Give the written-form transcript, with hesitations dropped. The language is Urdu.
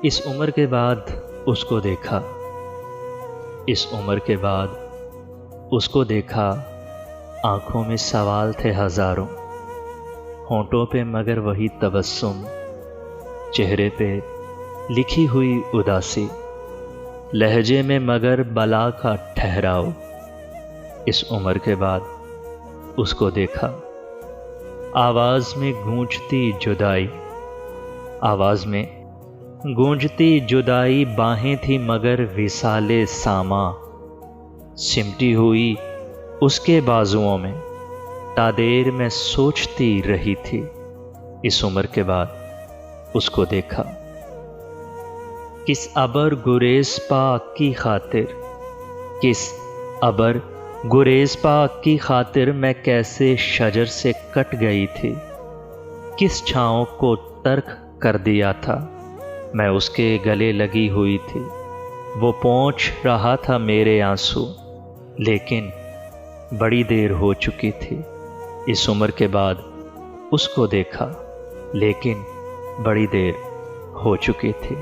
اس عمر کے بعد اس کو دیکھا، اس عمر کے بعد اس کو دیکھا، آنکھوں میں سوال تھے ہزاروں، ہونٹوں پہ مگر وہی تبسم، چہرے پہ لکھی ہوئی اداسی، لہجے میں مگر بلا کا ٹھہراؤ۔ اس عمر کے بعد اس کو دیکھا، آواز میں گونجتی جدائی، آواز میں گونجتی جدائی، باہیں تھی مگر وصال ساماں، سمٹی ہوئی اس کے بازوؤں میں، تا دیر میں سوچتی رہی تھی۔ اس عمر کے بعد اس کو دیکھا، کس ابر گریز پاک کی خاطر، کس ابر گریز پاک کی خاطر میں کیسے شجر سے کٹ گئی تھی، کس چھاؤں کو ترک کر دیا تھا میں اس کے گلے لگی ہوئی تھی، وہ پونچھ رہا تھا میرے آنسو، لیکن بڑی دیر ہو چکی تھی۔ اس عمر کے بعد اس کو دیکھا، لیکن بڑی دیر ہو چکی تھی۔